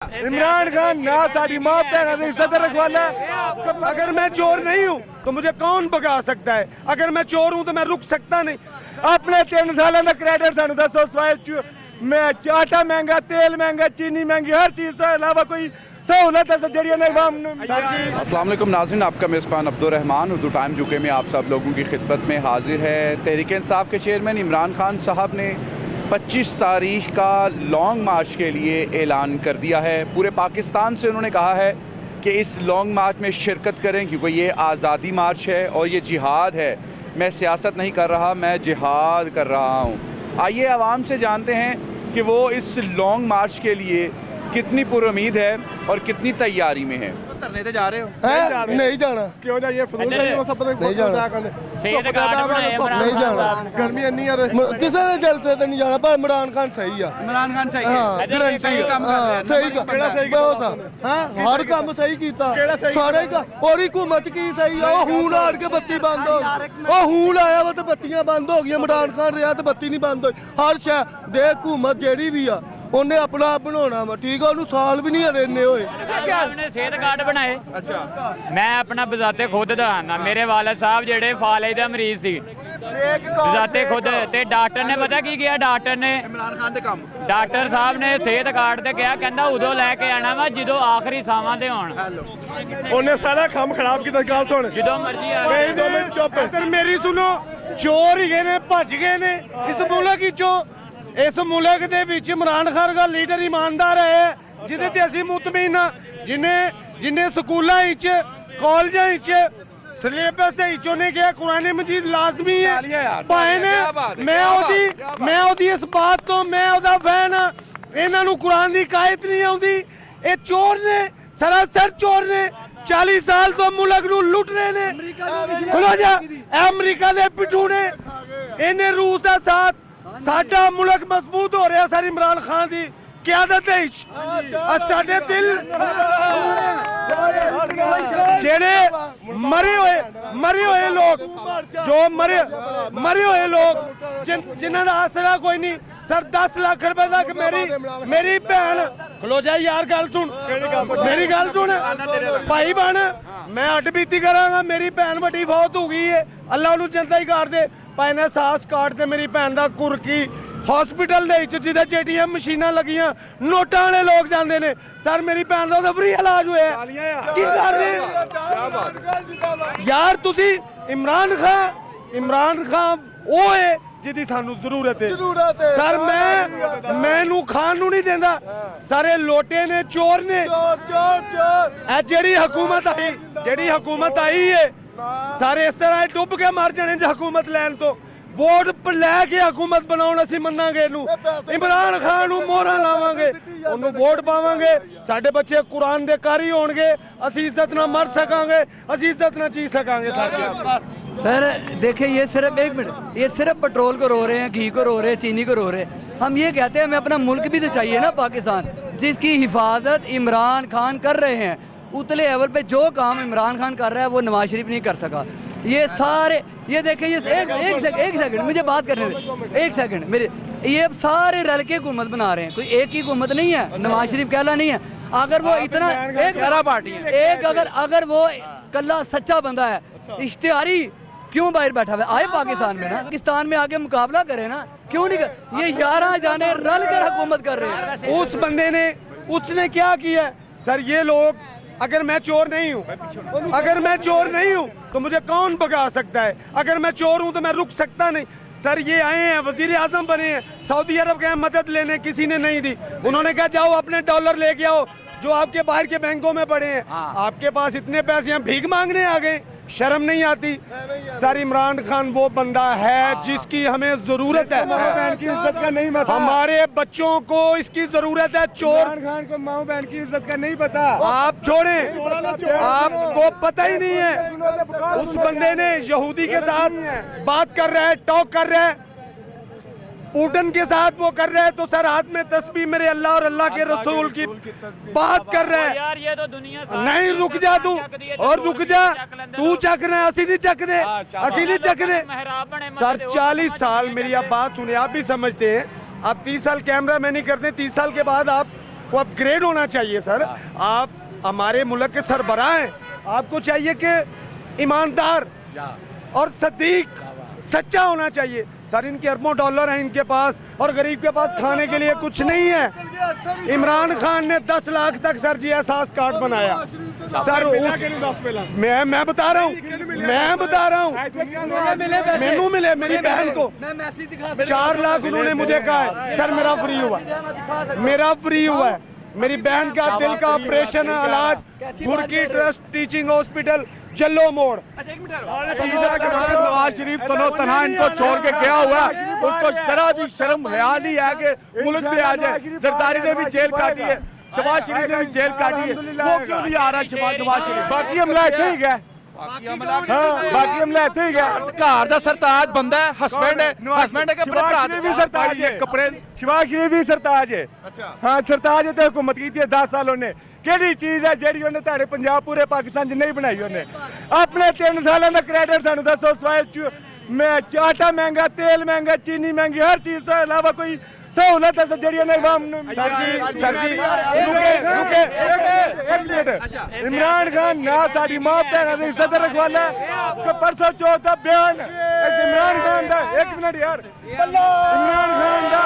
इमरान खान ना साड़ी माँ भैन इज्जत रखवाला। अगर मैं चोर नहीं हूँ तो मुझे कौन भगा सकता है? अगर मैं चोर हूँ तो मैं रुक सकता नहीं। अपने 3 साल का क्रेडिट सानू दसो, मैं आटा महंगा, तेल महंगा, चीनी महंगी, हर चीज के अलावा कोई सहूलत है जरिए अस्सलाम वालेकुम नाज़रीन, आपका मेज़बान अब्दुल रहमान उर्दू टाइम यूके में आप सब लोगों की खिदमत में हाजिर है। तहरीक इंसाफ के चेयरमैन इमरान खान साहब ने 25 तारीख का लॉन्ग मार्च के लिए ऐलान कर दिया है। पूरे पाकिस्तान से उन्होंने कहा है कि इस लॉन्ग मार्च में शिरकत करें, क्योंकि ये आज़ादी मार्च है और ये जिहाद है। मैं सियासत नहीं कर रहा, मैं जिहाद कर रहा हूँ। आइए आवाम से जानते हैं कि वो इस लॉन्ग मार्च के लिए कितनी पुरुमीद है और कितनी तैयारी में है। धरने पे जा रहे हो? नहीं जाना। क्यों जाइए? नहीं जाना। नहीं जाना। गर्मी इतनी है, किसी ने जलसे तो नहीं जाना, पर इमरान खान सही है। इमरान खान सही है, गारंटी सही काम कर रहे हैं। सही बहुत हर काम सही कीता सारे का। और हुकूमत की सही है। हून आड़ के बत्ती बंद हो गई, हून आया वा तो बत्तियां बंद हो गई। इमरान खान रहा तो बत्ती नहीं बंद हुई। हर शहर दे हुकूमत जेड़ी भी आ उन्हें अपना आप बनाना वा, ठीक है। साल भी नहीं हरे इन्ने होए। हमने सेहत कार्ड बनाए। अच्छा, मैं अपना बजाते खुद दसाना, मेरे वालद साहब जेडे फाले दे मरीज सी, बजाते खुद ते डॉक्टर ने पता की किया? डॉक्टर ने इमरान खान दे काम डॉक्टर साहब ने सेहत कार्ड ते कहा, कहंदा उदों लैके आना वा जदों आखिरी सावां दे होण। उन्हें सारा काम खराब किया। गल सुन, जदों मर्जी आ 2 मिनट चुप। अगर मेरी सुनो, चोर ही गए ने, भज गए ने इस मुल्क चो। इस मुल्क दे विच इमरान खान का लीडर ईमानदार है, जिहदे ते असीं मुतमईन हां। जिन्हें स्कूलों कॉलेजों सिलेबस दे विच उन्हें कहा कुरान मजीद लाजमी है। भाई ने मैं ओदी इस बात तो मैं ओदा फैन हां। इन्हां नूं कुरान दी कायत नहीं आउंदी। ये चोर ने, सरासर चोर ने, 40 साल तो मुल्क नूं लुट रहे ने। खुलो जा, अमरीका दे पिट्ठू ने, इन्हें रूस का साथ। साडा मुल्क मजबूत हो रहा सर इमरान खान की क्यादत साडे दिल जेड़े मरे हुए लोग, जो मरे हुए लोग जिन्हों का आसरा कोई नहीं। सर 10 लाख रुपए तक मेरी भैन। खलो जा यार, गल सुन, मेरी गल सुन भाई बन। मैं अड बीती करांगा। मेरी भैन बड़ी फौत हो गई है, अल्लाह उन्होंने जनता ही कर दे। भाई ने सास काट दे मेरी भैन का कुरकी हॉस्पिटल जिदे जेटीएम मशीनां लगियां, नोटां वाले लोग जाते ने। सर मेरी भैन का फ्री इलाज होया की कर रहे यार तुसी? इमरान खान वो है जिदी सानू जरूरत है। सर मैनू खान नू नहीं देंदा। सारे लोटे ने, चोर ने। जेड़ी हुकूमत आई है, सारे इस तरह डुब के मर जाने हुकूमत लैन तो। वोट लैके हुकूमत बनाउण असीं मन्नांगे। इमरान खान नूं मोहरां लावांगे, उन्होंने वोट पावांगे। साडे बच्चे कुरान दे कारी होणगे, असीं इज्जत नाल मर सकांगे, असीं इज्जत नाल जी सकांगे। सर देखिए, ये सिर्फ 1 मिनट, ये सिर्फ पेट्रोल को रो रहे हैं, घी को रो रहे हैं, चीनी को रो रहे हैं। हम ये कहते हैं हमें अपना मुल्क भी तो चाहिए ना, पाकिस्तान, जिसकी हिफाजत इमरान खान कर रहे हैं। उतले लेवल पे जो काम इमरान खान कर रहा है वो नवाज शरीफ नहीं कर सका। ये सारे, ये देखें, ये एक सेकंड मुझे बात करने दे, 1 सेकंड मेरे। ये सारे रल के हुकूमत बना रहे हैं, कोई एक ही हुकूमत नहीं है। नवाज शरीफ कहला नहीं है। अगर वो इतना अगर वो कल्ला सच्चा बंदा है, इश्तिहारी क्यों बाहर बैठा हुआ? आए पाकिस्तान में ना, पाकिस्तान में आके मुकाबला करे ना, क्यों नहीं कर? ये 11 जाने रल कर हुकूमत कर रहे हैं। उस बंदे ने, उसने क्या किया? सर ये लोग, अगर मैं चोर नहीं हूँ तो मुझे कौन भगा सकता है? अगर मैं चोर हूँ तो मैं रुक सकता नहीं। सर ये आए हैं, वजीर आजम बने हैं, सऊदी अरब गए मदद लेने, किसी ने नहीं दी। उन्होंने कहा जाओ अपने डॉलर लेके आओ जो आपके बाहर के बैंकों में पड़े हैं। आपके पास इतने पैसे हैं, भीख मांगने आ गए, शर्म नहीं आती? सर इमरान खान वो बंदा है जिसकी हमें जरूरत है। बहन की इज्जत का नहीं पता, हमारे बच्चों को इसकी जरूरत है। चोर खान को माँ बहन की इज्जत का नहीं पता। आप छोड़ें, आपको पता ही नहीं है। उस बंदे ने यहूदी के साथ बात कर रहा है, टॉक कर रहा है, पुतिन के साथ वो कर रहे हैं। तो सर हाथ में तस्बीह मेरे अल्लाह और अल्लाह के रसूल की बात कर रहे हैं। यार ये तो दुनिया नहीं, रुक जा तू, और रुक जा तू। चक रहे, असी नहीं चक दे, असी नहीं चक दे। सर 40 साल, मेरी आप बात सुने, आप भी समझते हैं। आप 30 साल कैमरा मैन नहीं करते, 30 साल के बाद आप को अपग्रेड होना चाहिए सर। आप हमारे मुल्क के सरबराह हैं, आपको चाहिए कि ईमानदार और सदीक सच्चा होना चाहिए सर। इनके अरबों डॉलर हैं इनके पास, और गरीब के पास खाने के लिए कुछ नहीं है। इमरान खान ने 10 लाख तक सर जी एहसास कार्ड बनाया सर। मैं बता रहा हूँ मैनू मिले मेरी बहन को 4 लाख उन्होंने मुझे कहा है सर। मेरा फ्री हुआ है। मेरी बहन का दिल का ऑपरेशन इलाज गुरकी ट्रस्ट टीचिंग हॉस्पिटल जल्लो मोड़। नवाज शरीफ तनहा इनको छोड़ के गया हुआ, उसको जरा भी शर्म ख्याल नहीं है कि मुल्क में आ जाए। जरदारी ने भी जेल काटी है, शहबाज शरीफ ने भी जेल काटी है, वो क्यों नहीं आ रहा नवाज शरीफ? बाकी हमला इत्थे ही गया, बाकी हमला इत्थे ही गया। घर दा सरताज बंदा है, हस्बैंड है, हस्बैंड के अपने भरा भी सरताज है, कपड़े शहबाज शरीफ भी सरताज है। हाँ सरताज है, तो हुकूमत की 10 साल उन्हें ਕਿਹੜੀ ਚੀਜ਼ ਹੈ ਜਿਹੜੀ ਉਹਨੇ ਤੁਹਾਡੇ ਪੰਜਾਬ ਪੂਰੇ ਪਾਕਿਸਤਾਨ 'ਚ ਨਹੀਂ ਬਣਾਈ ਉਹਨੇ? ਆਪਣੇ 3 ਸਾਲਾਂ ਦਾ ਕ੍ਰੈਡਿਟ ਸਾਨੂੰ ਦੱਸੋ। ਸਵਾਇ ਮੈਂ ਆਟਾ ਮਹਿੰਗਾ, ਤੇਲ ਮਹਿੰਗਾ, ਚੀਨੀ ਮਹਿੰਗੀ, ਹਰ ਚੀਜ਼ ਤੋਂ ਇਲਾਵਾ ਕੋਈ सहूलत है ਜਿਹੜੀ ਉਹਨੇ ਆਵਾਮ ਨੂੰ। सर जी रुके एक मिनट। इमरान खान ना साड़ी मां भैन की इज्जत रखवाला है। परसों चौथ का बयान इमरान खान का, 1 मिनट यार, इमरान खान का।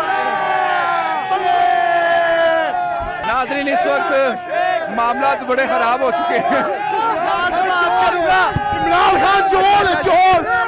नाजरीन इस वक्त मामला बड़े खराब हो चुके हैं। इमरान खान जोड़